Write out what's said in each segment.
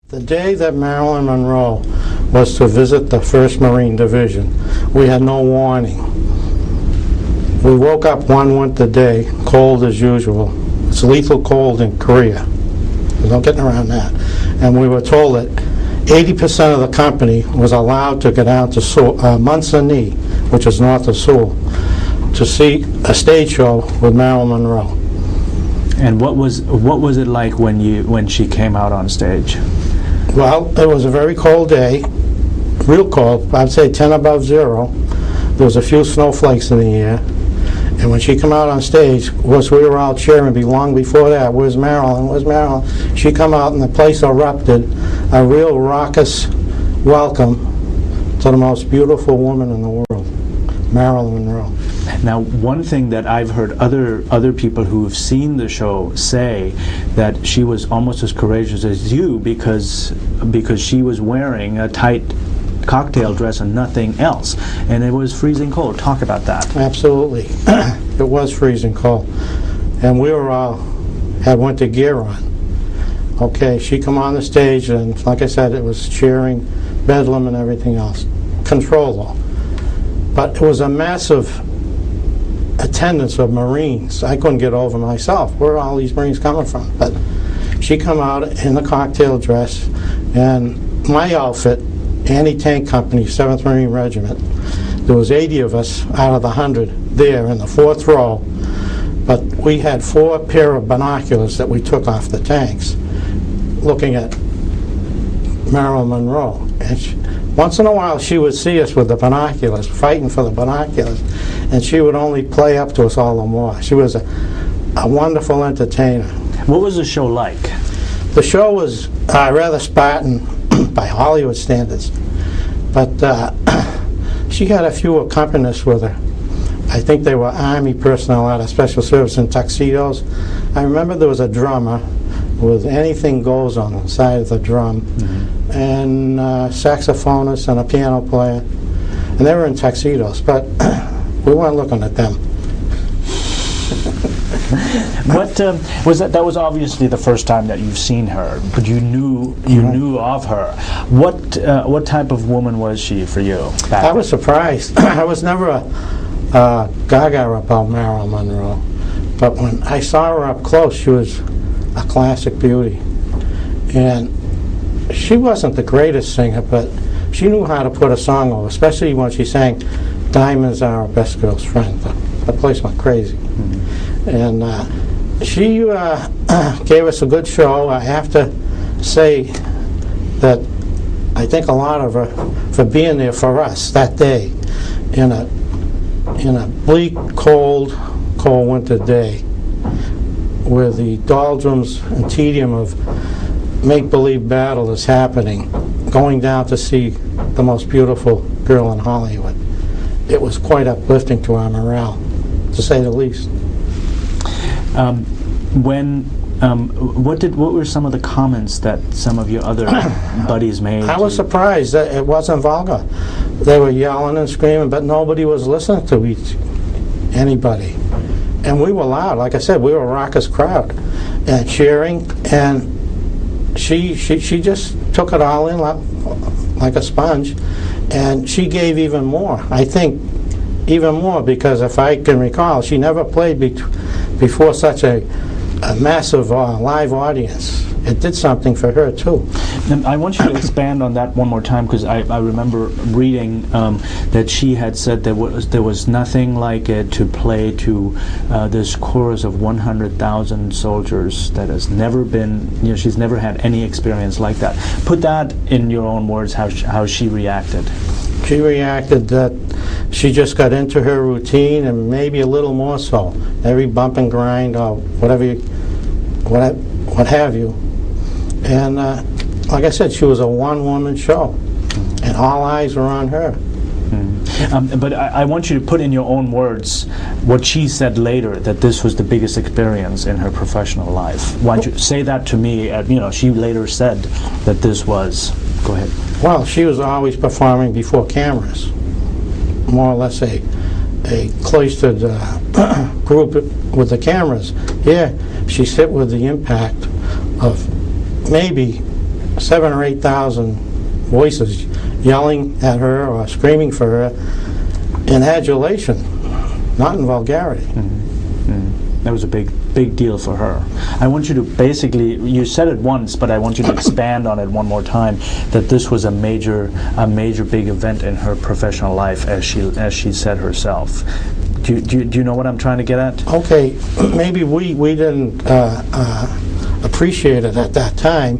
The day that Marilyn Monroe was to visit the 1st Marine Division, we had no warning. We woke up one winter day, cold as usual. It's lethal cold in Korea. There's no getting around that. And we were told that 80% of the company was allowed to get down to Munson, which is north of Seoul, to see a stage show with Marilyn Monroe. And what was it like when she came out on stage? Well, it was a very cold day, real cold. I'd say 10 above zero. There was a few snowflakes in the air. And when she came out on stage, we were all cheering long before that. Where's Marilyn? Where's Marilyn? She come out and the place erupted. A real raucous welcome to the most beautiful woman in the world, Marilyn Monroe. Now, one thing that I've heard other people who have seen the show say, that she was almost as courageous as you because she was wearing a tight cocktail dress and nothing else, and it was freezing cold. Talk about that. Absolutely. It was freezing cold, and we were all had winter gear on. Okay, she come on the stage, and like I said, it was cheering, bedlam, and everything else. Control, though. But it was a massive attendance of Marines. I couldn't get over myself. Where are all these Marines coming from? But she come out in the cocktail dress, and my outfit, Anti-Tank Company, 7th Marine Regiment, there was 80 of us out of the 100 there in the 4th row, but we had 4 pair of binoculars that we took off the tanks looking at Marilyn Monroe. And once in a while she would see us with the binoculars, fighting for the binoculars, and she would only play up to us all the more. She was a wonderful entertainer. What was the show like? The show was rather Spartan by Hollywood standards, but she had a few accompanists with her. I think they were Army personnel out of Special Service in tuxedos. I remember there was a drummer with Anything Goes on the side of the drum, and saxophonist and a piano player, and they were in tuxedos, but we weren't looking at them. What was that? That was obviously the first time that you've seen her, but you knew of her. What type of woman was she for you? I was surprised. I was never a gaga about Marilyn Monroe, but when I saw her up close, she was a classic beauty. And she wasn't the greatest singer, but she knew how to put a song over, especially when she sang "Diamonds Are Our Best Girl's Friend." The place went crazy. And she gave us a good show. I have to say that I think a lot of her for being there for us that day in a bleak, cold winter day where the doldrums and tedium of make-believe battle is happening, going down to see the most beautiful girl in Hollywood. It was quite uplifting to our morale, to say the least. What were some of the comments that some of your other buddies made? I was surprised that it wasn't vulgar. They were yelling and screaming, but nobody was listening to anybody. And we were loud. Like I said, we were a raucous crowd and cheering. And she just took it all in like a sponge. And she gave even more. I think even more, because if I can recall, she never played before such a massive live audience. It did something for her too. And I want you to expand on that one more time, because I remember reading that she had said there was nothing like it to play to this chorus of 100,000 soldiers that has never been, she's never had any experience like that. Put that in your own words, how she reacted. She reacted that she just got into her routine, and maybe a little more so. Every bump and grind, or whatever, what have you. And like I said, she was a one-woman show, and all eyes were on her. But I want you to put in your own words what she said later, that this was the biggest experience in her professional life. Why don't you say that to me? She later said that this was. Go ahead. Well, she was always performing before cameras, more or less a cloistered group with the cameras. Here, she sit with the impact of maybe 7 or 8,000 voices yelling at her or screaming for her in adulation, not in vulgarity. That was a big deal for her. I want you to basically, you said it once, but I want you to expand on it one more time, that this was a major big event in her professional life, as she said herself. Do you know what I'm trying to get at? Okay, maybe we didn't appreciate it at that time,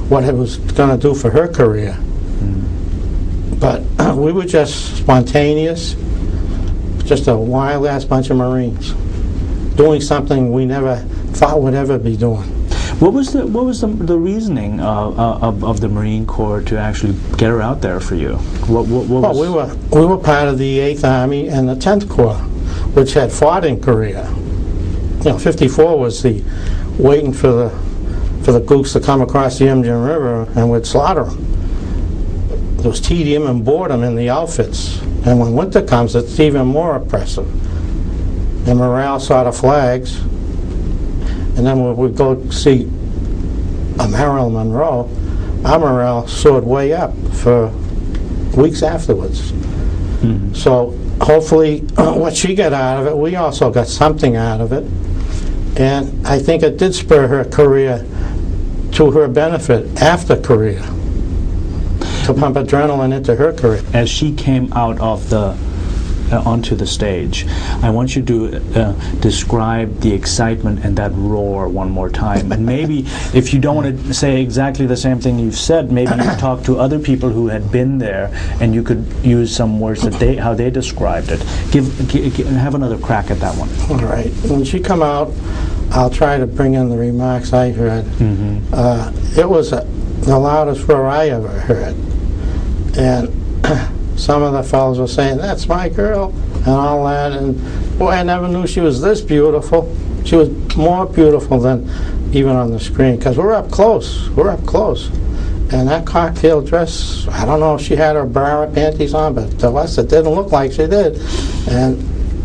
what it was going to do for her career. But we were just spontaneous, just a wild-ass bunch of Marines, doing something we never thought would ever be doing. What was the reasoning of the Marine Corps to actually get her out there for you? What Well, we were part of the 8th Army and the 10th Corps, which had fought in Korea. 54 was the waiting for the gooks to come across the Imjin River and would slaughter them. There was tedium and boredom in the outfits, and when winter comes, it's even more oppressive. And morale saw the flags, and then when we'd go see a Marilyn Monroe, our morale soared way up for weeks afterwards. So hopefully what she got out of it, we also got something out of it. And I think it did spur her career to her benefit after Korea, to pump adrenaline into her career. As she came out of onto the stage, I want you to describe the excitement and that roar one more time. And maybe if you don't want to say exactly the same thing you've said, maybe you could talk to other people who had been there, and you could use some words that how they described it. Have another crack at that one. All right. When she come out, I'll try to bring in the remarks I heard. It was the loudest roar I ever heard. And some of the fellows were saying, "That's my girl," and all that, and boy, I never knew she was this beautiful. She was more beautiful than even on the screen, because we're up close, and that cocktail dress, I don't know if she had her bra or panties on, but to us it didn't look like she did, and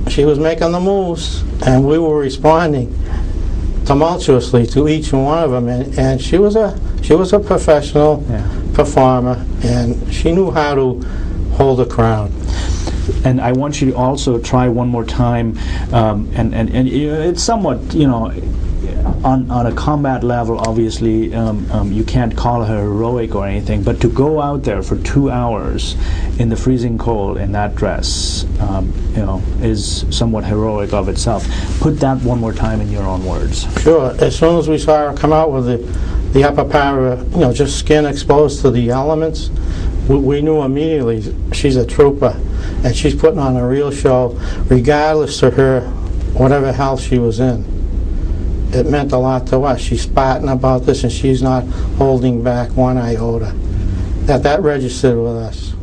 she was making the moves, and we were responding tumultuously to each one of them, and she was a professional performer, and she knew how to hold a crowd. And I want you to also try one more time, and it's somewhat, on a combat level, obviously, you can't call her heroic or anything, but to go out there for 2 hours in the freezing cold in that dress, is somewhat heroic of itself. Put that one more time in your own words. Sure. As soon as we saw her come out with the upper part of her, just skin exposed to the elements, we knew immediately she's a trooper, and she's putting on a real show, regardless of her whatever health she was in. It meant a lot to us. She's Spartan about this, and she's not holding back one iota. That registered with us.